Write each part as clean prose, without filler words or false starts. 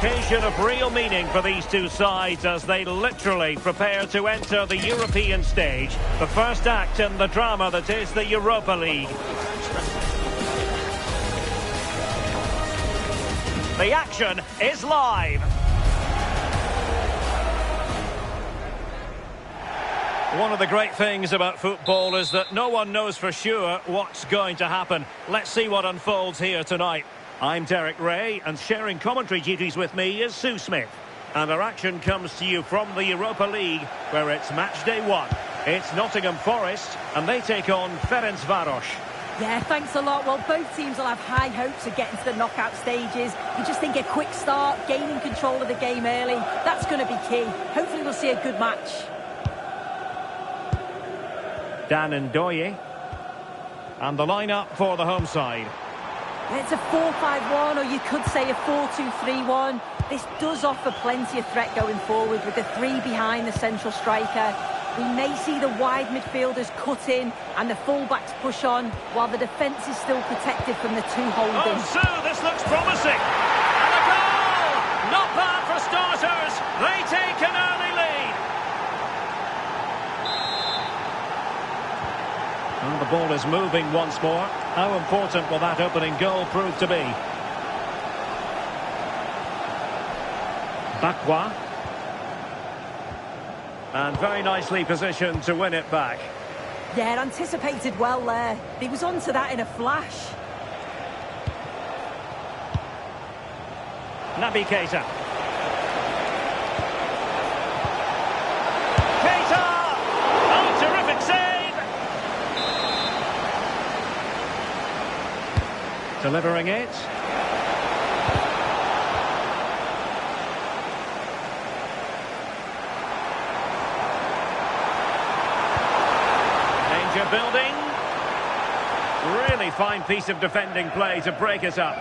occasion of real meaning for these two sides as they literally prepare to enter the European stage. The first act in the drama that is the Europa League. The action is live. One of the great things about football is that no one knows for sure what's going to happen. Let's see what unfolds here tonight. I'm Derek Ray, and sharing commentary duties with me is Sue Smith. And our action comes to you from the Europa League, where it's match day 1. It's Nottingham Forest, and they take on Ferencváros. Yeah, thanks a lot. Well, both teams will have high hopes of getting to the knockout stages. You just think a quick start, gaining control of the game early, that's going to be key. Hopefully we'll see a good match. Dan Ndoye. And the lineup for the home side. It's a 4-5-1, or you could say a 4-2-3-1. This does offer plenty of threat going forward with the 3 behind the central striker. We may see the wide midfielders cut in and the fullbacks push on, while the defence is still protected from the 2 holding. Oh, Sue, this looks promising. And a goal! Not bad for starters. They take an early lead. And the ball is moving once more. How important will that opening goal prove to be? Bakwa. And very nicely positioned to win it back. Yeah, anticipated well there. He was onto that in a flash. Naby Keita. Oh, terrific save! Delivering it. Danger building. Really fine piece of defending play to break it up.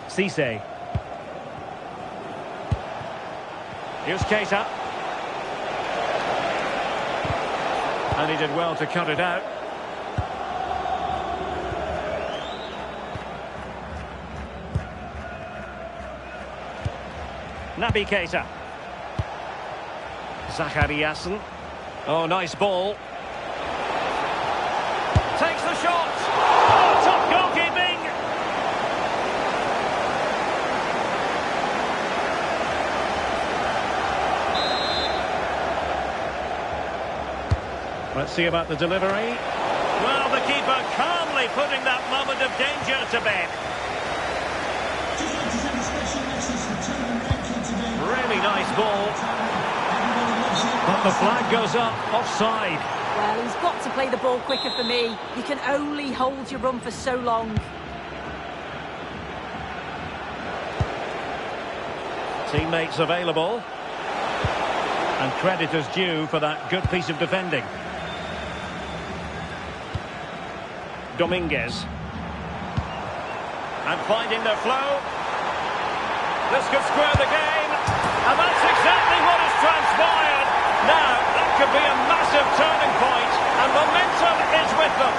Cisse. Here's Keita. And he did well to cut it out. Naby Keita. Zachariasen. Oh, nice ball. Takes the shot. Oh, top goalkeeping. Let's see about the delivery. Well, the keeper calmly putting that moment of danger to bed. Really nice ball. But the flag goes up, offside. Well, he's got to play the ball quicker for me. You can only hold your run for so long. Teammates available. And credit is due for that good piece of defending. Dominguez. And finding their flow. This could square the game. And that's exactly what has transpired. Now, that could be a massive turning point. And momentum is with them.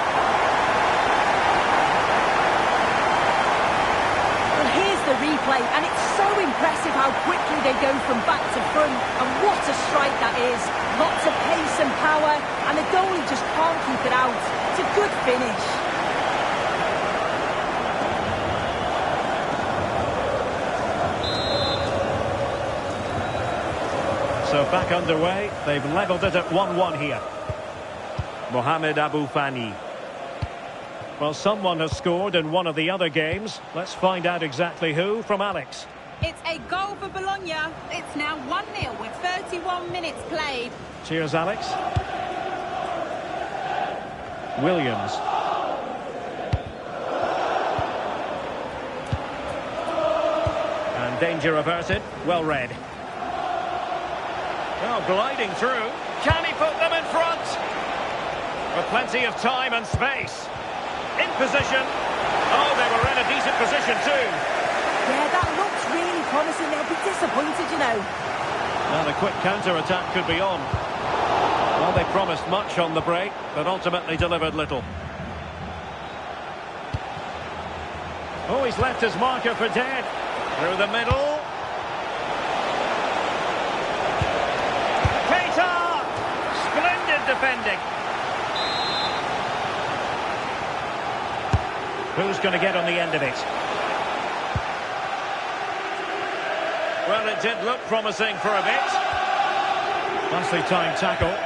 Well, here's the replay. And it's so impressive how quickly they go from back to front. And what a strike that is. Lots of pace and power. And the goalie just can't keep it out. It's a good finish. So back underway, they've levelled it at 1-1 here. Mohamed Abou Fani. Well, someone has scored in one of the other games. Let's find out exactly who from Alex. It's a goal for Bologna. It's now 1-0 with 31 minutes played. Cheers, Alex. Williams. And danger averted. Well read. Oh, gliding through. Can he put them in front? With plenty of time and space. In position. Oh, they were in a decent position too. Yeah, that looks really promising. They'll be disappointed, you know. Now the quick counter-attack could be on. Well, they promised much on the break, but ultimately delivered little. Oh, he's left his marker for dead. Through the middle. Keita! Splendid defending. Who's going to get on the end of it? Well, it did look promising for a bit. Nicely timed tackle.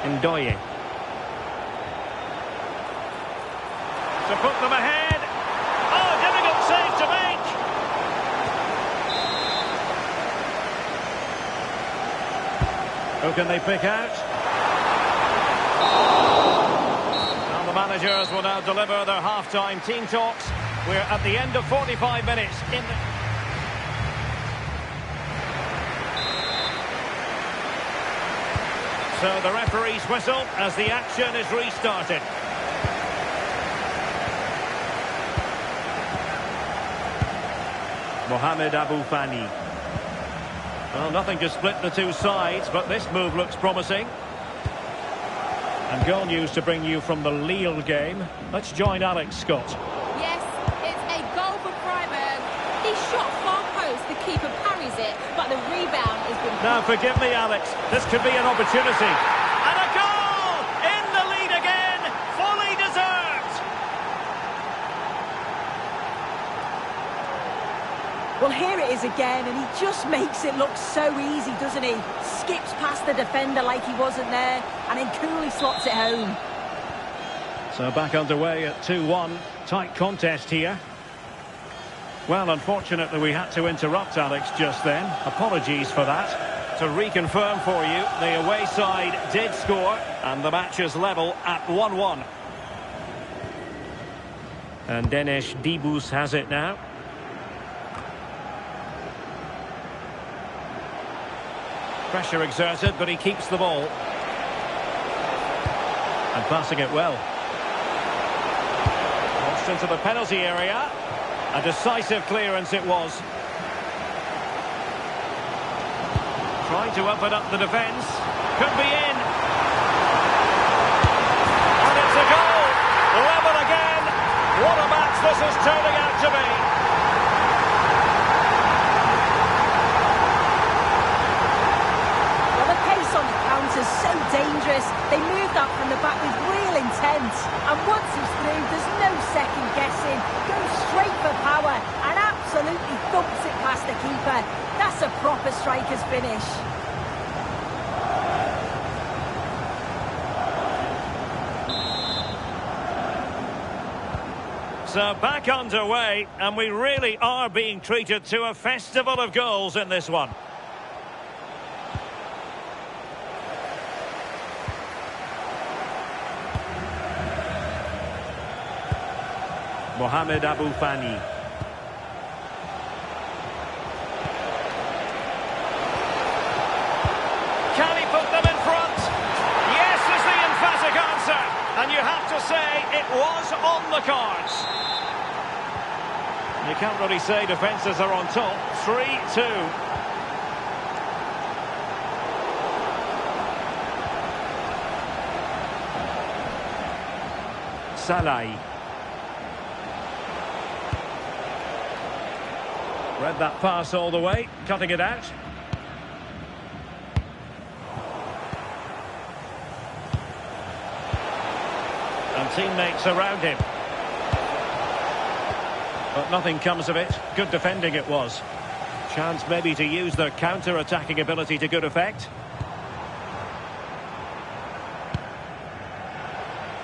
Ndoye. To put them ahead. Oh, difficult save to make. Who can they pick out? And the managers will now deliver their half-time team talks. We're at the end of 45 minutes in the... So the referee's whistle as the action is restarted. Mohamed Abou Fani. Well, nothing to split the two sides, but this move looks promising. And goal news to bring you from the Lille game. Let's join Alex Scott. Yes, it's a goal for Freiburg. He shot far post, the keeper parries it, but the rebound has been... Now, forgive me, Alex. This could be an opportunity. And a goal! In the lead again! Fully deserved! Well, here it is again, and he just makes it look so easy, doesn't he? Skips past the defender like he wasn't there, and then coolly slots it home. So back underway at 2-1. Tight contest here. Well, unfortunately, we had to interrupt Alex just then. Apologies for that. To reconfirm for you, the away side did score, and the match is level at 1-1. And Denesh Dibus has it now. Pressure exerted, but he keeps the ball. And passing it well. Launched into the penalty area. A decisive clearance it was. Trying to open up the defence. Could be in. And it's a goal. Level again. What a match this is turning out to be. Well, the pace on the counter's so dangerous. They moved up from the back with real intent. And once he's through, there's no second guessing. Goes straight for power and absolutely thumps it past the keeper. That's a proper striker's finish. So back underway, and we really are being treated to a festival of goals in this one. Mohamed Abou Fani. Can he put them in front? Yes is the emphatic answer. And you have to say it was on the cards. You can't really say defences are on top. 3-2. Salah. Read that pass all the way, cutting it out. And teammates around him. But nothing comes of it. Good defending it was. Chance maybe to use their counter-attacking ability to good effect.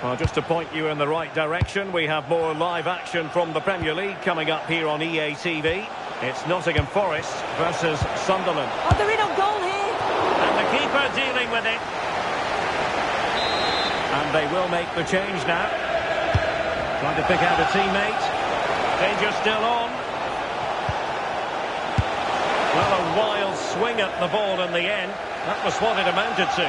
Well, just to point you in the right direction, we have more live action from the Premier League coming up here on EA TV. It's Nottingham Forest versus Sunderland. Oh, they're in on goal here. And the keeper dealing with it. And they will make the change now. Trying to pick out a teammate. Danger still on. Well, a wild swing at the ball in the end. That was what it amounted to.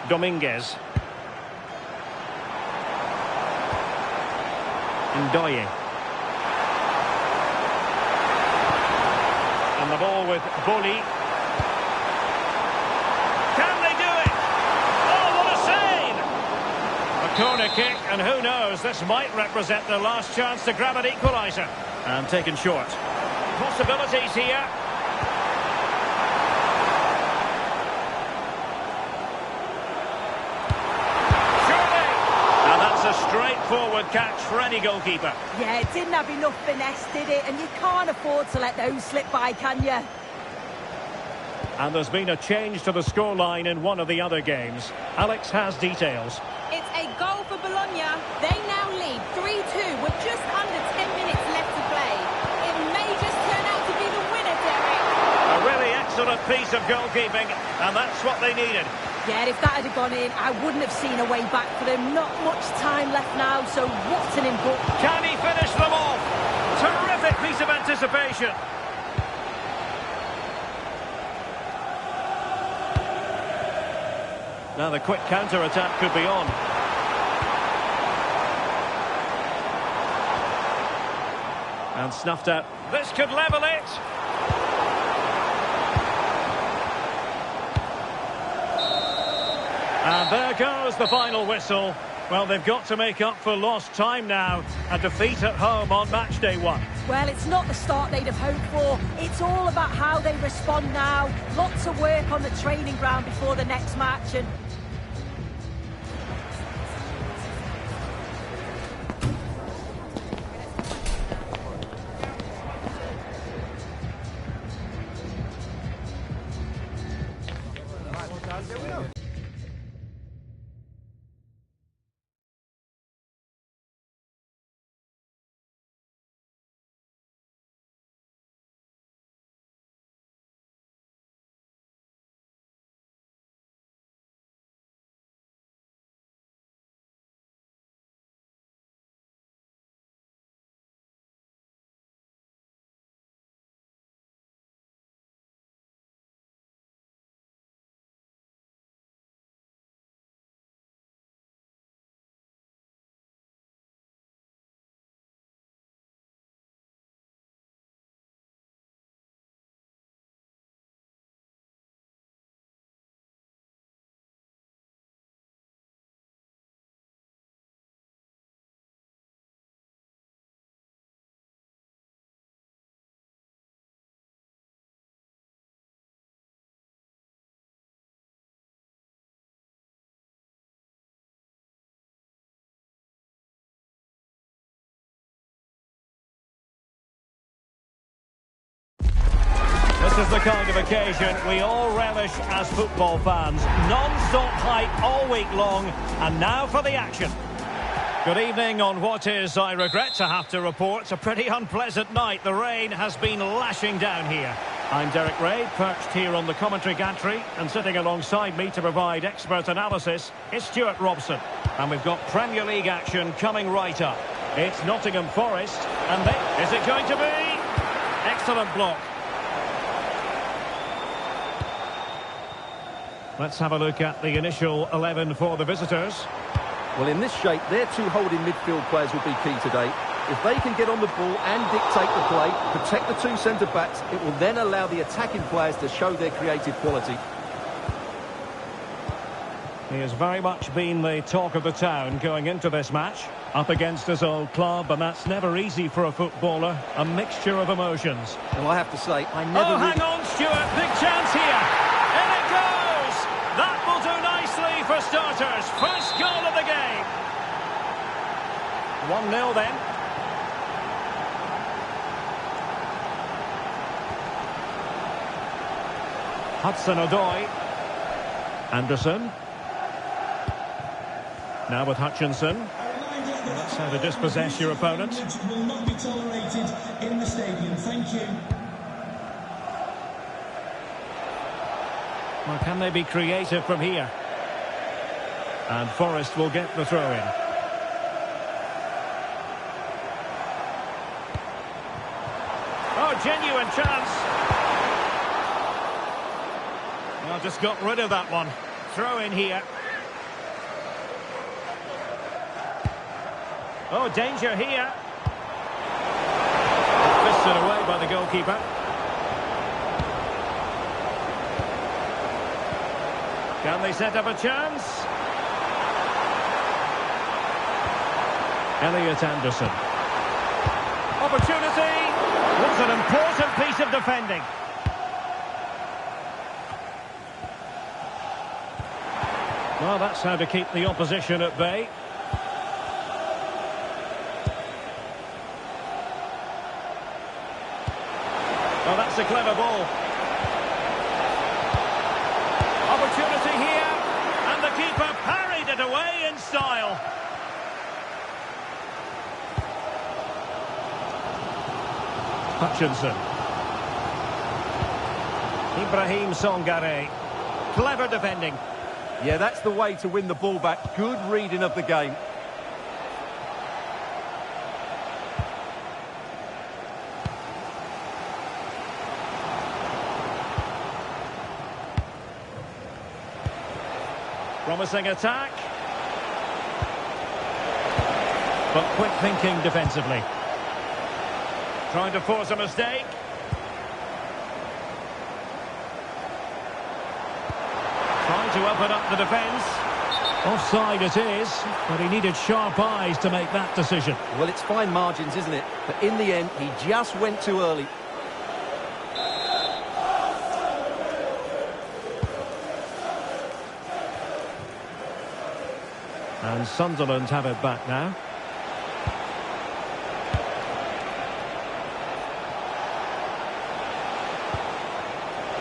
Dominguez. Ndoye. And the ball with Bully. Can they do it? Oh, what a save! A corner kick, and who knows, this might represent their last chance to grab an equaliser. And taken short. Possibilities here. A straightforward catch for any goalkeeper. Yeah, it didn't have enough finesse, did it? And you can't afford to let those slip by, can you? And there's been a change to the scoreline in one of the other games. Alex has details. It's a goal for Bologna. They now lead 3-2 with just under 10 minutes left to play. It may just turn out to be the winner, Derek. A really excellent piece of goalkeeping, and that's what they needed. Yeah, if that had gone in, I wouldn't have seen a way back for them. Not much time left now, so what an input. Can he finish them off? Terrific piece of anticipation. Now the quick counter-attack could be on. And snuffed out. This could level it. And there goes the final whistle. Well, they've got to make up for lost time now. A defeat at home on match day 1. Well, it's not the start they'd have hoped for. It's all about how they respond now. Lots of work on the training ground before the next match. And this is the kind of occasion we all relish as football fans. Non-stop hype all week long, and now for the action. Good evening on what is, I regret to have to report, a pretty unpleasant night. The rain has been lashing down here. I'm Derek Ray, perched here on the commentary gantry, and sitting alongside me to provide expert analysis is Stuart Robson. And we've got Premier League action coming right up. It's Nottingham Forest, and is it going to be? Excellent block. Let's have a look at the initial 11 for the visitors. Well, in this shape, their two holding midfield players will be key today. If they can get on the ball and dictate the play, protect the two centre-backs, it will then allow the attacking players to show their creative quality. He has very much been the talk of the town going into this match. Up against his old club, and that's never easy for a footballer. A mixture of emotions. Well, I have to say, I never... Oh, hang on, Stuart. Big chance here. In it goes. That will do nicely for starters. First goal of the game. 1-0 then. Hudson-Odoi. Anderson. Now with Hutchinson. That's how to dispossess your opponent. Will not be tolerated in the stadium. Thank you. Well, can they be creative from here? And Forest will get the throw in. Oh, genuine chance. Well, just got rid of that one. Throw in here. Oh, danger here. Fisted away by the goalkeeper. Can they set up a chance? Elliot Anderson. Opportunity! What's an important piece of defending. Well, that's how to keep the opposition at bay. Well, that's a clever ball. Opportunity here, and the keeper parried it away in style. Hutchinson. Ibrahim Songare. Clever defending. Yeah, that's the way to win the ball back. Good reading of the game. Promising attack. But quick thinking defensively. Trying to force a mistake. Trying to open up the defence. Offside it is, but he needed sharp eyes to make that decision. Well, it's fine margins, isn't it? But in the end, he just went too early. And Sunderland have it back now.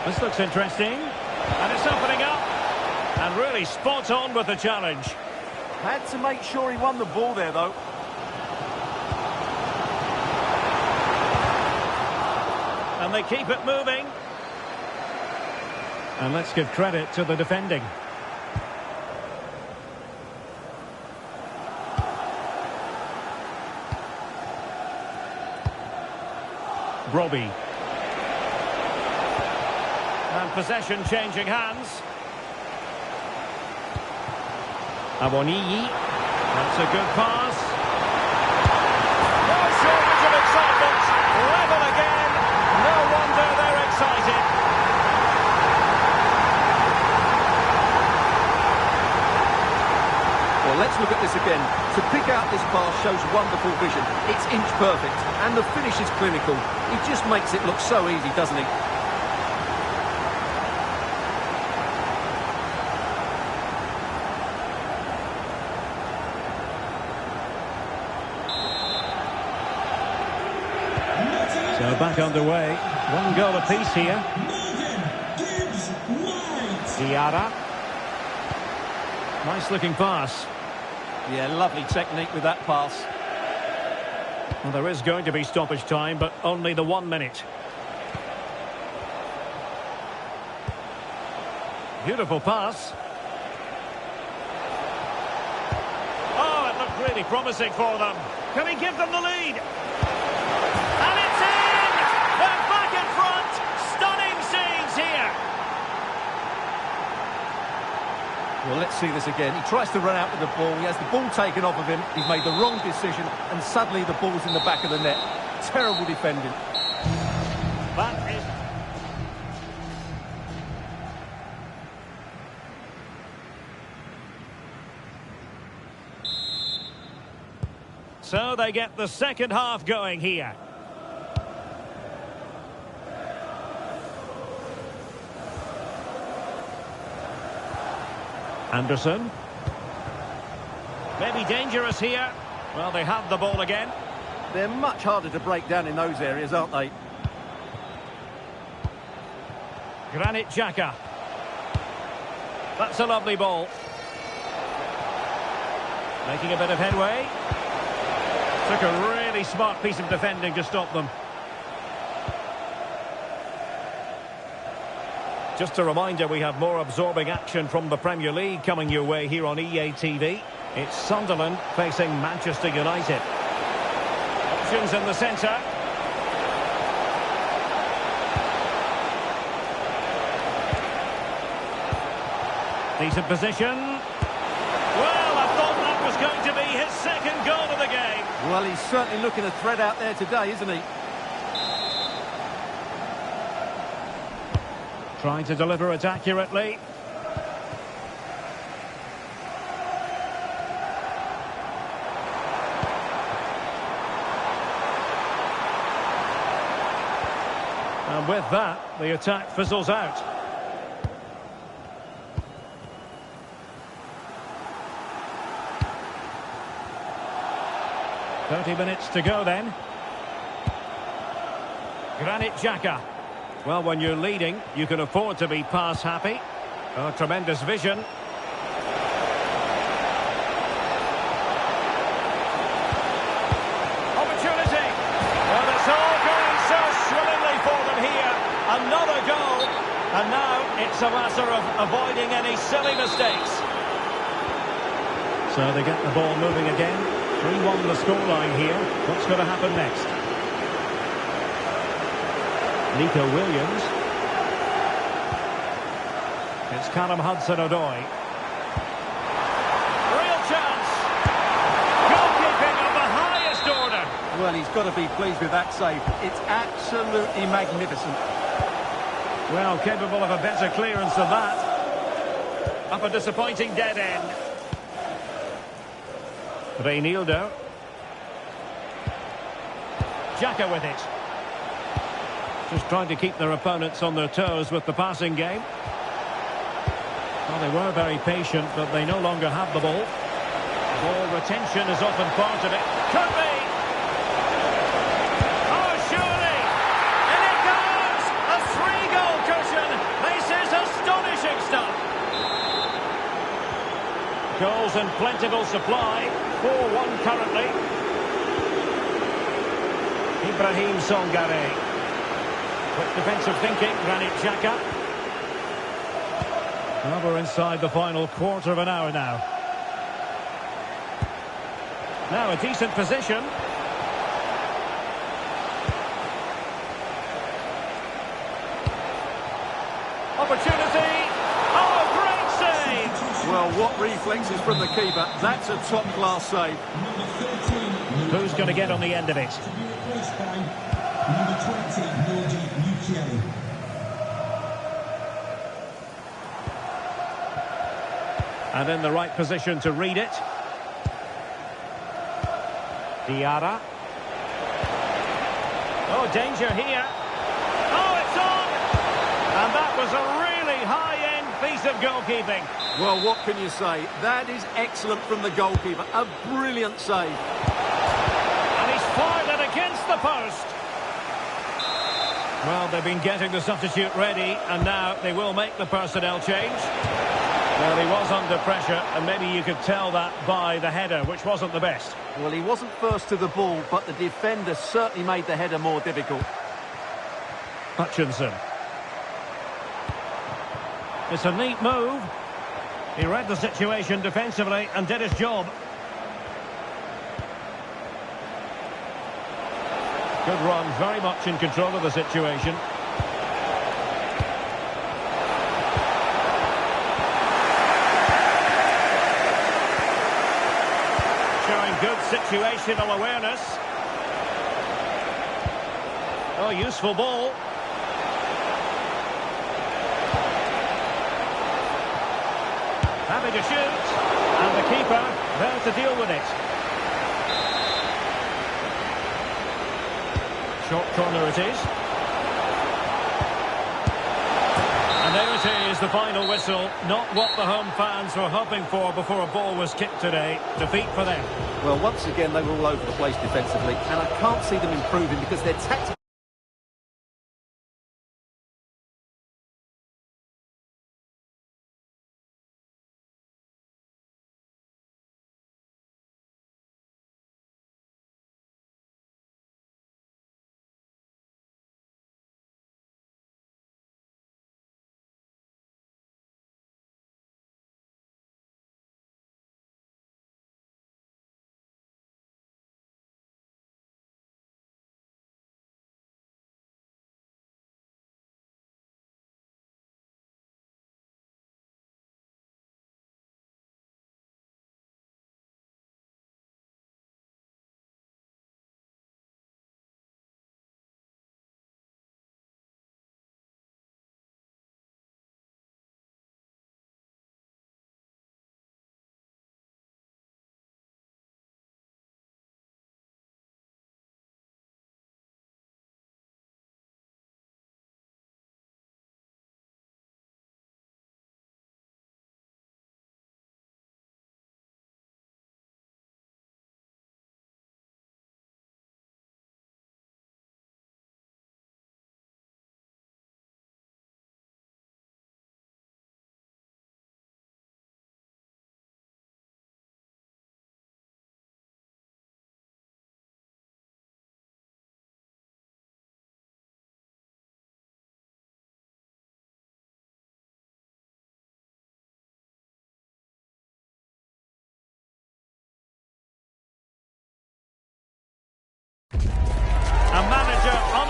This looks interesting. And it's opening up. And really spot on with the challenge. Had to make sure he won the ball there, though. And they keep it moving. And let's give credit to the defending. Robbie. And possession changing hands. Awoniyi. That's a good pass. No shortage of excitement. Level again. No wonder they're excited. Well, let's look at this again. To pick out this pass shows wonderful vision. It's inch perfect, and the finish is clinical. He just makes it look so easy, doesn't he? So back underway. One goal apiece here. Diarra. Nice looking pass. Yeah, lovely technique with that pass. Well, there is going to be stoppage time, but only the 1 minute. Beautiful pass. Oh, it looked really promising for them. Can he give them the lead? And it's in! They're back in front! Stunning scenes here! Well, let's see this again. He tries to run out with the ball. He has the ball taken off of him. He's made the wrong decision, and suddenly the ball's in the back of the net. Terrible defending. That is... So they get the second half going here. Anderson. Maybe dangerous here. Well, they have the ball again. They're much harder to break down in those areas, aren't they? Granit Xhaka. That's a lovely ball. Making a bit of headway. Took a really smart piece of defending to stop them. Just a reminder, we have more absorbing action from the Premier League coming your way here on EA TV. It's Sunderland facing Manchester United. Options in the centre. Decent position. Well, I thought that was going to be his second goal of the game. Well, he's certainly looking a threat out there today, isn't he? Trying to deliver it accurately. And with that, the attack fizzles out. "30 minutes to go then." Granit Xhaka. Well, when you're leading, you can afford to be pass happy. Oh, tremendous vision. Opportunity. Well, it's all going so swillingly for them here. Another goal. And now it's a matter of avoiding any silly mistakes. So they get the ball moving again. 3-1 the scoreline here. What's going to happen next? Nico Williams. It's Callum Hudson-Odoi. Real chance. Goalkeeping of the highest order. Well, he's got to be pleased with that save. It's absolutely magnificent. Well, capable of a better clearance than that. Up a disappointing dead end. Reinildo. Xhaka with it. Just trying to keep their opponents on their toes with the passing game. Well, they were very patient, but they no longer have the ball. Ball retention is often part of it. Could be! Oh, surely! And it goes! A 3-goal cushion! This is astonishing stuff! Goals in plentiful supply. 4-1 currently. Ibrahim Songare. Quick defensive thinking, Granit Xhaka. Well, we're inside the final quarter of an hour now. Now a decent position. Opportunity. Oh, great save! Well, what reflexes from the keeper. That's a top-class save. Who's going to get on the end of it? To be replaced by number 20, Nordi Mukiele. And in the right position to read it. Diarra. Oh, danger here. Oh, it's on! And that was a really high-end piece of goalkeeping. Well, what can you say? That is excellent from the goalkeeper. A brilliant save. And he's fired it against the post. Well, they've been getting the substitute ready, and now they will make the personnel change. Well, he was under pressure, and maybe you could tell that by the header, which wasn't the best. Well, he wasn't first to the ball, but the defender certainly made the header more difficult. Hutchinson. It's a neat move. He read the situation defensively and did his job. Good run, very much in control of the situation. Showing good situational awareness. Oh, useful ball. Happy to shoot. And the keeper there to deal with it. Short corner it is. And there it is, the final whistle. Not what the home fans were hoping for before a ball was kicked today. Defeat for them. Well, once again, they were all over the place defensively, and I can't see them improving because their tactical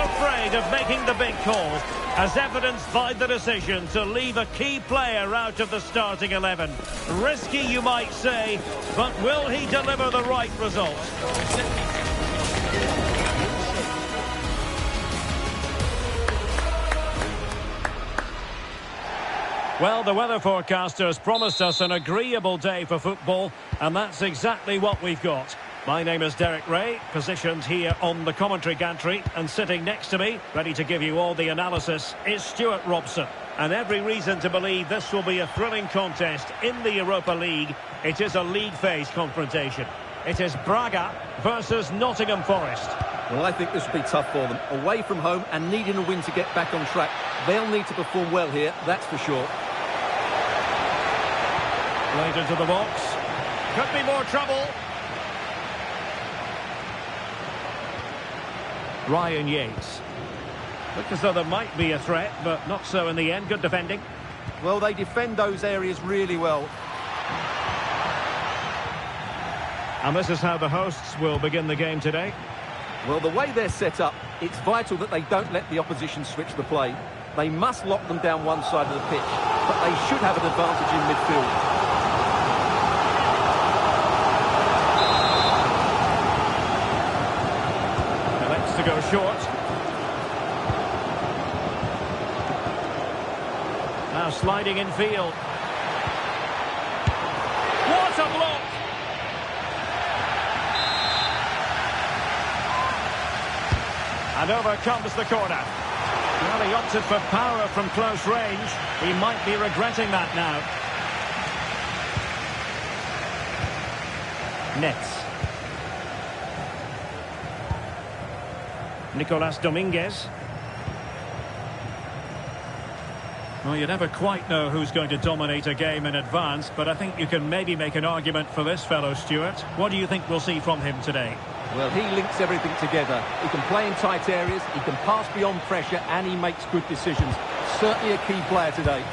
afraid of making the big call, as evidenced by the decision to leave a key player out of the starting 11. Risky, you might say, but will he deliver the right result? Well, the weather forecasters promised us an agreeable day for football, and that's exactly what we've got. My name is Derek Ray, positioned here on the commentary gantry, and sitting next to me, ready to give you all the analysis, is Stuart Robson. And every reason to believe this will be a thrilling contest in the Europa League. It is a league phase confrontation. It is Braga versus Nottingham Forest. Well, I think this will be tough for them. Away from home and needing a win to get back on track. They'll need to perform well here, that's for sure. Played into the box. Could be more trouble. Ryan Yates. Looks as though there might be a threat, but not so in the end. Good defending. Well, they defend those areas really well. And this is how the hosts will begin the game today. Well, the way they're set up, it's vital that they don't let the opposition switch the play. They must lock them down one side of the pitch, but they should have an advantage in midfield. To go short. Now sliding in field. What a block! And over comes the corner. Well, he opted for power from close range. He might be regretting that now. Nets. Nicolas Dominguez. Well, you never quite know who's going to dominate a game in advance, but I think you can maybe make an argument for this fellow, Stuart. What do you think we'll see from him today? Well, he links everything together. He can play in tight areas, he can pass beyond pressure, and he makes good decisions. Certainly a key player today.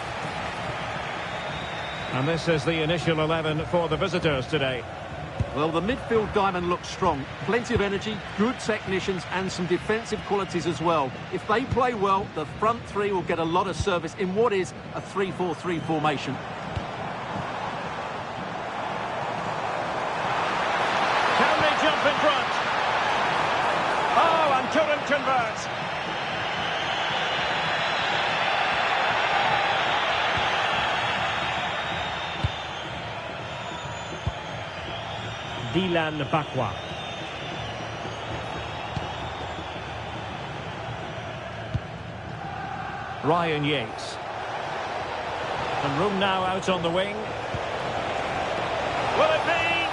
And this is the initial 11 for the visitors today. Well, the midfield diamond looks strong. Plenty of energy, good technicians and some defensive qualities as well. If they play well, the front three will get a lot of service in what is a 3-4-3 formation. Can they jump in front? Oh, and couldn't convert. Dylan Bakwa. Ryan Yates. And room now out on the wing. Will it be?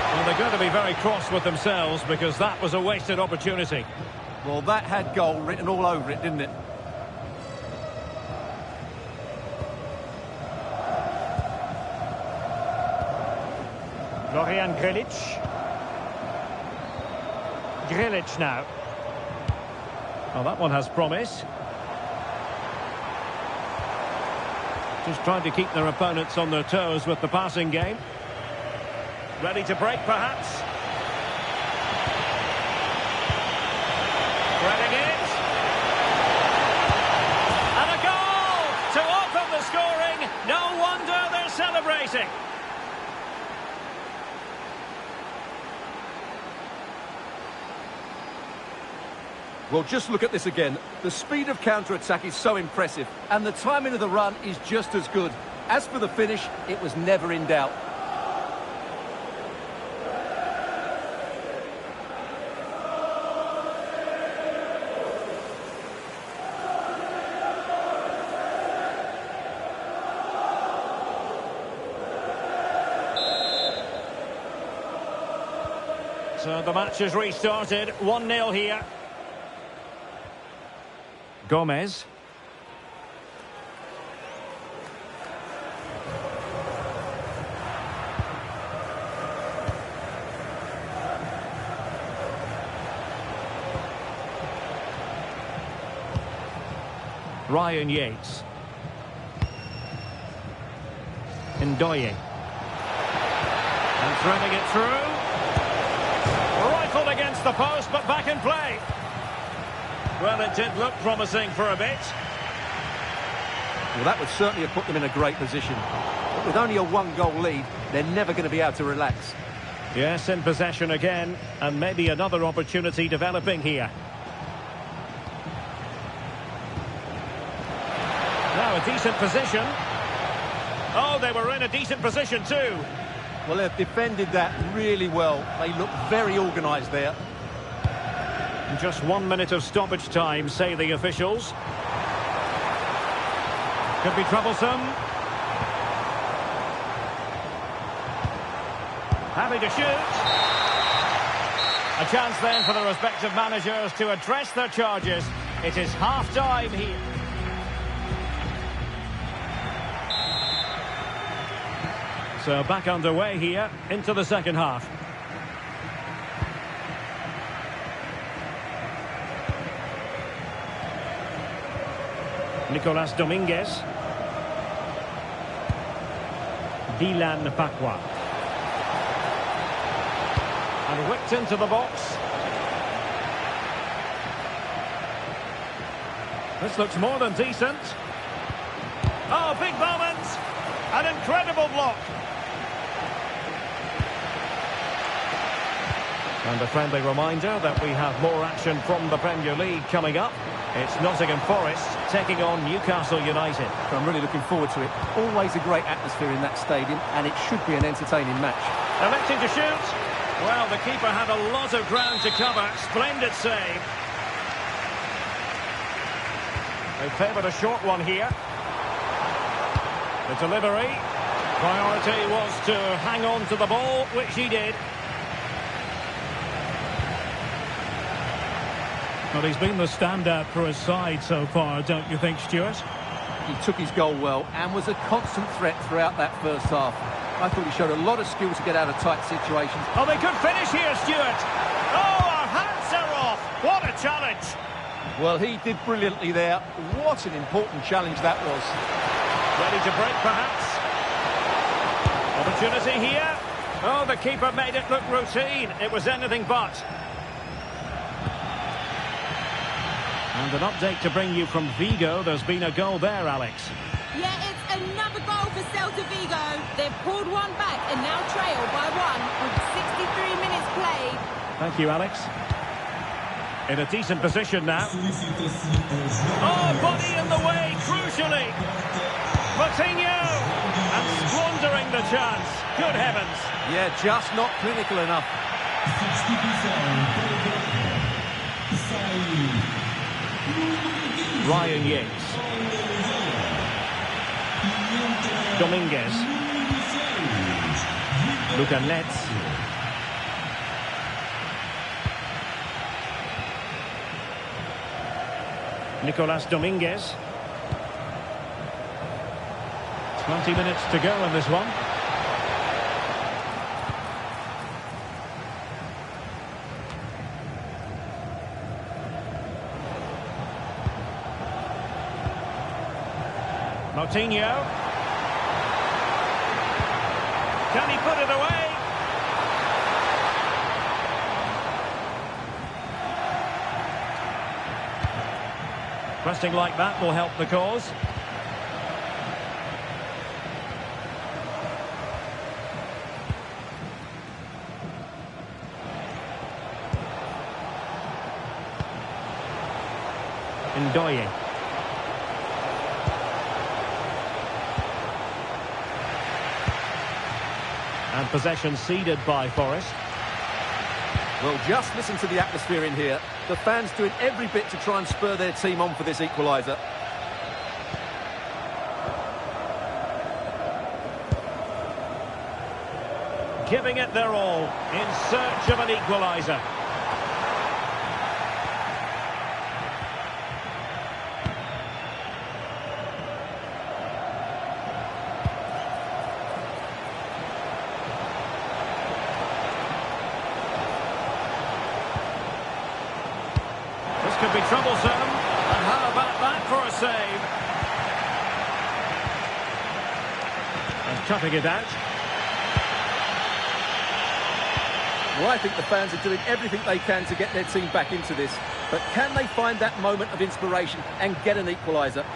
Well, they're going to be very cross with themselves because that was a wasted opportunity. Well, that had goal written all over it, didn't it? Florian Grilic. Grilic now. Oh, that one has promise. Just trying to keep their opponents on their toes with the passing game. Ready to break, perhaps. Threading it. And a goal to open the scoring. No wonder they're celebrating. Well, just look at this again. The speed of counter-attack is so impressive, and the timing of the run is just as good. As for the finish, it was never in doubt. So the match has restarted. 1-0 here. Gomez. Ryan Yates. Ndoye. And threading it through. Rifled against the post, but back in play. Well, it did look promising for a bit. Well, that would certainly have put them in a great position. But with only a one-goal lead, they're never going to be able to relax. Yes, in possession again, and maybe another opportunity developing here. Now a decent position. Oh, they were in a decent position too. Well, they've defended that really well. They look very organised there. Just 1 minute of stoppage time, say the officials. Could be troublesome. Happy to shoot. A chance then for the respective managers to address their charges. It is half-time here. So back underway here into the second half. Nicolas Dominguez. Dylan Pacqua. And whipped into the box. This looks more than decent. Oh, big moment! An incredible block. And a friendly reminder that we have more action from the Premier League coming up. It's Nottingham Forest taking on Newcastle United. I'm really looking forward to it. Always a great atmosphere in that stadium, and it should be an entertaining match. Electing to shoot. Well, the keeper had a lot of ground to cover. Splendid save. They favoured a short one here. The delivery. Priority was to hang on to the ball, which he did. Well, he's been the standout for his side so far, don't you think, Stuart? He took his goal well and was a constant threat throughout that first half. I thought he showed a lot of skill to get out of tight situations. Oh, they could finish here, Stuart. Oh, our hands are off. What a challenge. Well, he did brilliantly there. What an important challenge that was. Ready to break, perhaps. Opportunity here. Oh, the keeper made it look routine. It was anything but. And an update to bring you from Vigo. There's been a goal there, Alex. Yeah, it's another goal for Celta Vigo. They've pulled one back and now trail by one with 63 minutes played. Thank you, Alex. In a decent position now. Oh, body in the way, crucially. Coutinho! And squandering the chance. Good heavens. Yeah, just not clinical enough. Ryan Yates. Dominguez. Luca Netz. Nicolas Dominguez. 20 minutes to go in this one. Coutinho. Can he put it away? Pressing like that will help the cause. Ndoye. And possession ceded by Forest. Well, just listen to the atmosphere in here. The fans doing every bit to try and spur their team on for this equaliser. Giving it their all in search of an equaliser. Could be troublesome, and how about that for a save? And cutting it out. Well, I think the fans are doing everything they can to get their team back into this. But can they find that moment of inspiration and get an equaliser?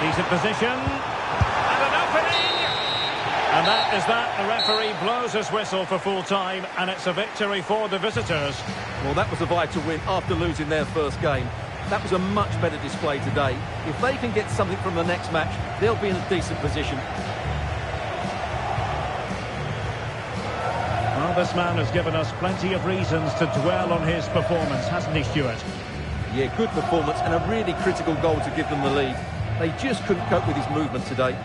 Decent position. And an opening. And that is that. The referee blows his whistle for full time, and it's a victory for the visitors. Well, that was a vital win after losing their first game. That was a much better display today. If they can get something from the next match, they'll be in a decent position. Well, this man has given us plenty of reasons to dwell on his performance, hasn't he, Stuart? Yeah, good performance and a really critical goal to give them the lead. They just couldn't cope with his movement today.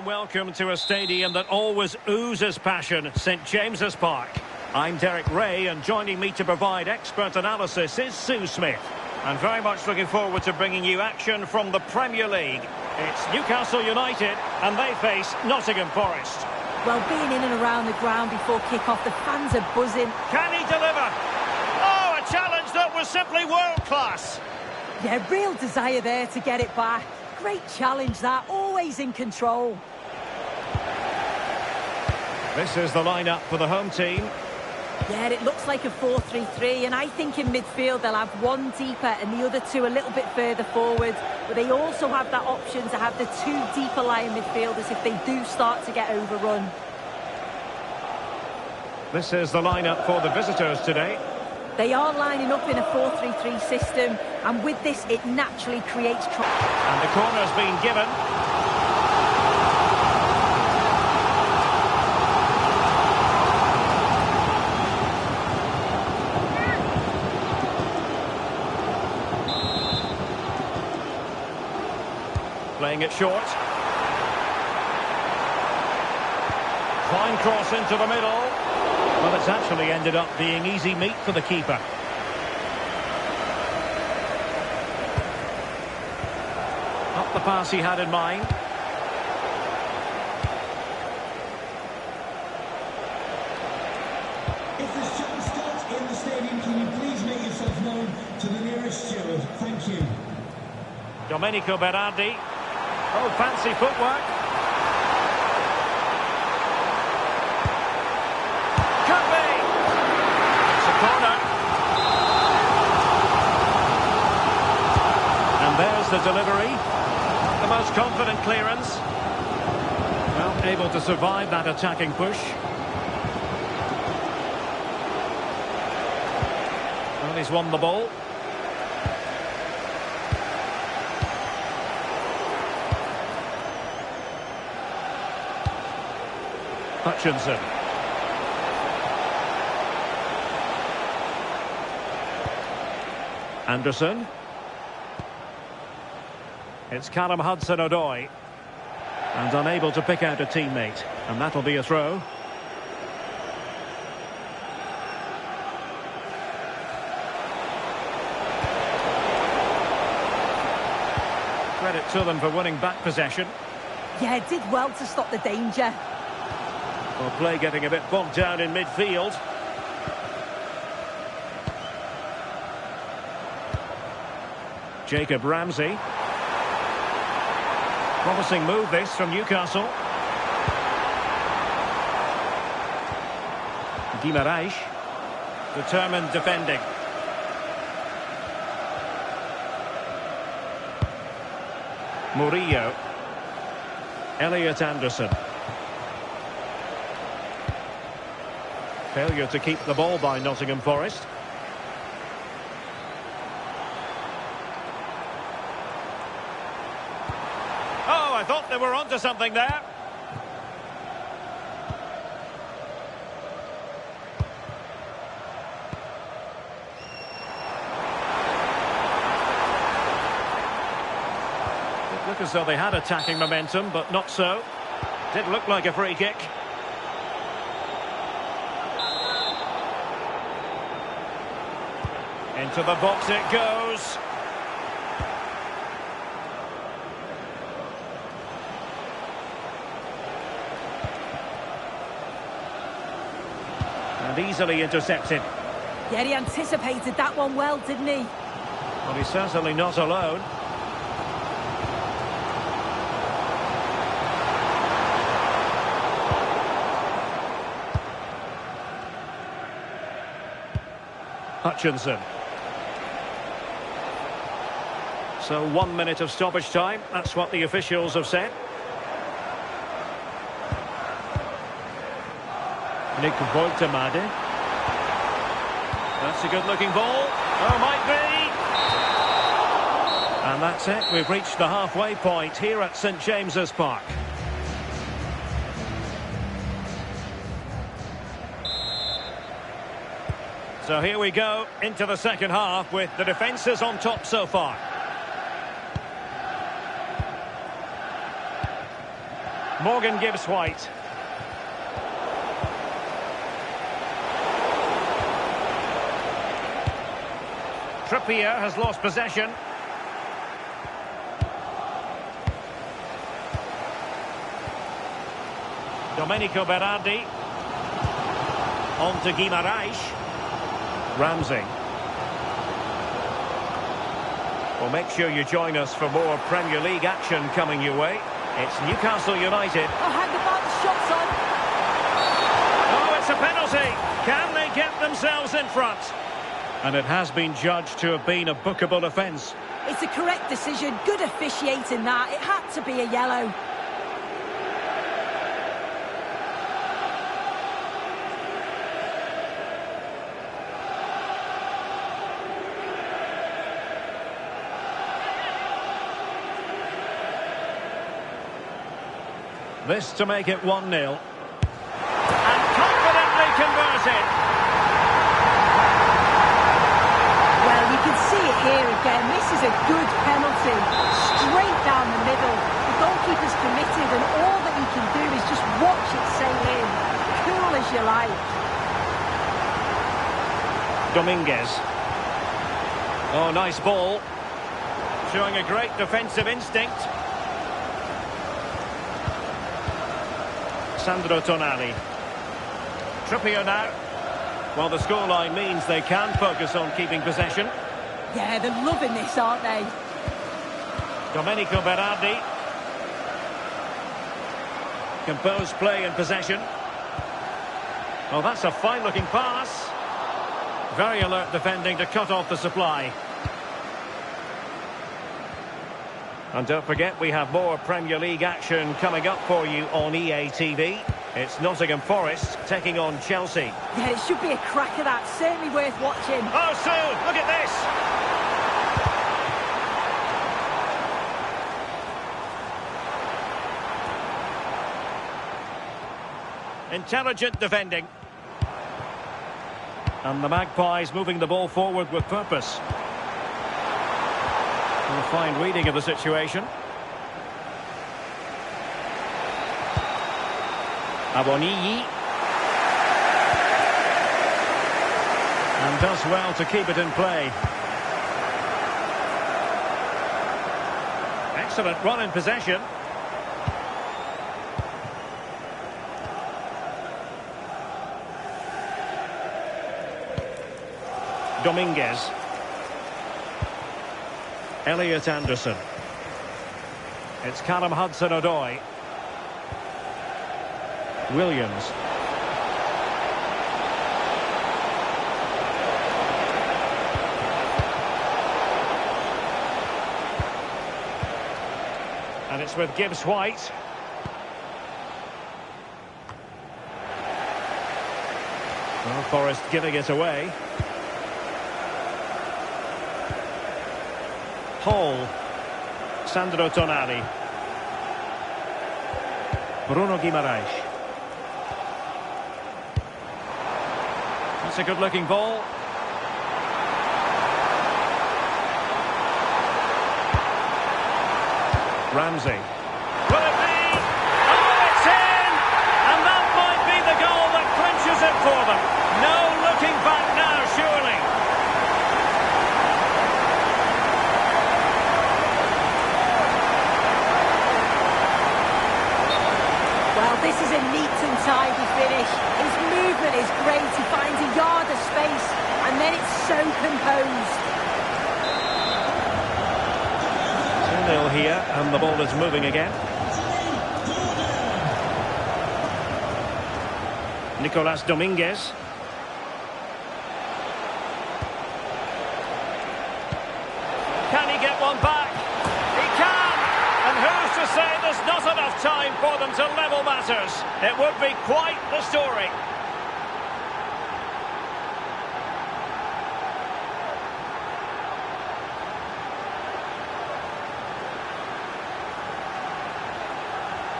Welcome to a stadium that always oozes passion, St James's Park. I'm Derek Ray, and joining me to provide expert analysis is Sue Smith. And very much looking forward to bringing you action from the Premier League. It's Newcastle United, and they face Nottingham Forest. Well, being in and around the ground before kick-off, the fans are buzzing. Can he deliver? Oh, a challenge that was simply world-class. Yeah, real desire there to get it back. Great challenge that, always in control. This is the lineup for the home team. Yeah, it looks like a 4-3-3, and I think in midfield they'll have one deeper and the other two a little bit further forward. But they also have that option to have the two deeper lying midfielders if they do start to get overrun. This is the lineup for the visitors today. They are lining up in a 4-3-3 system, and with this it naturally creates trouble. And the corner's been given. Playing it short. Fine cross into the middle. Well, it's actually ended up being easy meat for the keeper. Not the pass he had in mind. If there's transport in the stadium, can you please make yourself known to the nearest steward? Thank you. Domenico Berardi. Oh, fancy footwork. Could be. It's a corner. And there's the delivery. Not the most confident clearance. Well, able to survive that attacking push. Well, he's won the ball. Hutchinson. Anderson. It's Callum Hudson-Odoi. And unable to pick out a teammate. And that'll be a throw. Credit to them for winning back possession. Yeah, did well to stop the danger. Well, play getting a bit bogged down in midfield. Jacob Ramsey. Promising move this from Newcastle. Guimaraes. Determined defending. Murillo. Elliot Anderson. Failure to keep the ball by Nottingham Forest. Oh, I thought they were onto something there. It looked as though they had attacking momentum, but not so. Did look like a free kick. Into the box it goes. And easily intercepted. Yeah, he anticipated that one well, didn't he? Well, he's certainly not alone. Hutchinson. So 1 minute of stoppage time. That's what the officials have said. Nick Woltemade. That's a good-looking ball. Oh, might be. And that's it. We've reached the halfway point here at St James's Park. So here we go into the second half with the defences on top so far. Morgan Gibbs-White. Trippier has lost possession. Domenico Berardi. On to Guimaraes. Ramsey. Well, make sure you join us for more Premier League action coming your way. It's Newcastle United. Oh, hang about, the shot's on. Oh, it's a penalty. Can they get themselves in front? And it has been judged to have been a bookable offence. It's a correct decision. Good officiating that. It had to be a yellow. This to make it 1-0. And confidently converted. Well, you can see it here again. This is a good penalty. Straight down the middle. The goalkeeper's committed and all that he can do is just watch it sail in. Cool as you like. Dominguez. Oh, nice ball. Showing a great defensive instinct. Sandro Tonali. Trippier now. Well, the scoreline means they can focus on keeping possession. Yeah, they're loving this, aren't they? Domenico Berardi. Composed play and possession. Well, that's a fine-looking pass. Very alert defending to cut off the supply. And don't forget, we have more Premier League action coming up for you on EA TV. It's Nottingham Forest taking on Chelsea. Yeah, it should be a cracker, that. Certainly worth watching. Oh, Sue, look at this. Intelligent defending. And the Magpies moving the ball forward with purpose. And a fine reading of the situation. Aboniyi. And does well to keep it in play. Excellent run in possession. Dominguez. Elliot Anderson. It's Callum Hudson-Odoi. Williams. And it's with Gibbs-White. Well, Forest giving it away. Hall. Sandro Tonali. Bruno Guimaraes. That's a good-looking ball. Ramsey. Will it be? Oh, it's in! And that might be the goal that clinches it for them. No looking back now, surely. Well, this is a neat and tidy finish. His movement is great. He finds a yard of space, and then it's so composed. 2-0 here, and the ball is moving again. Nicolas Dominguez. Can he get one back? He can! And who's to say there's not enough time for them to level matters? It would be quite the story.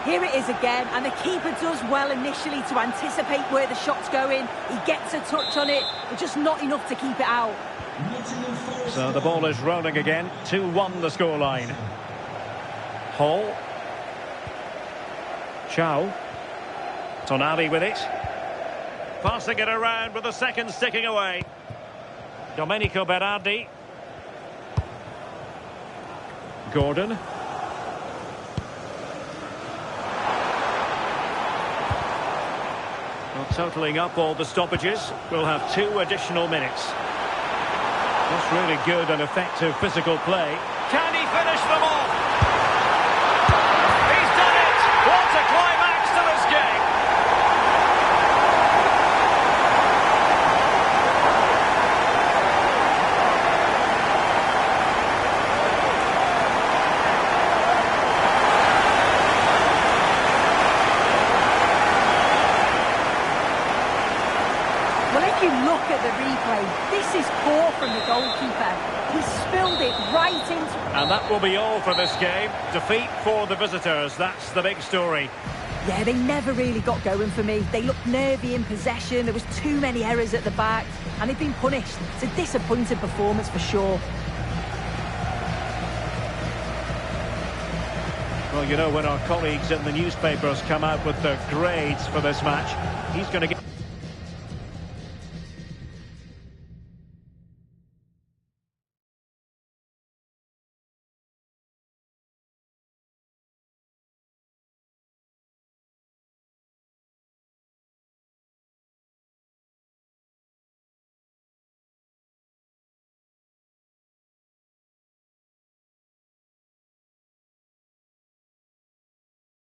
Here it is again, and the keeper does well initially to anticipate where the shot's going. He gets a touch on it, but just not enough to keep it out. So the ball is rolling again. 2-1 the scoreline. Hall. Chow. Tonali with it. Passing it around with the second sticking away. Domenico Berardi. Gordon. Well, totalling up all the stoppages, we'll have 2 additional minutes. That's really good and effective physical play. Can he finish them off? He's done it! What a climax to this game! Well, if you look at the replay, this is poor from the goalkeeper. He spilled it right into... And that will be all for this game. Defeat for the visitors, that's the big story. Yeah, they never really got going for me. They looked nervy in possession. There was too many errors at the back, and they've been punished. It's a disappointing performance for sure. Well, you know, when our colleagues in the newspapers come out with their grades for this match, he's going to get...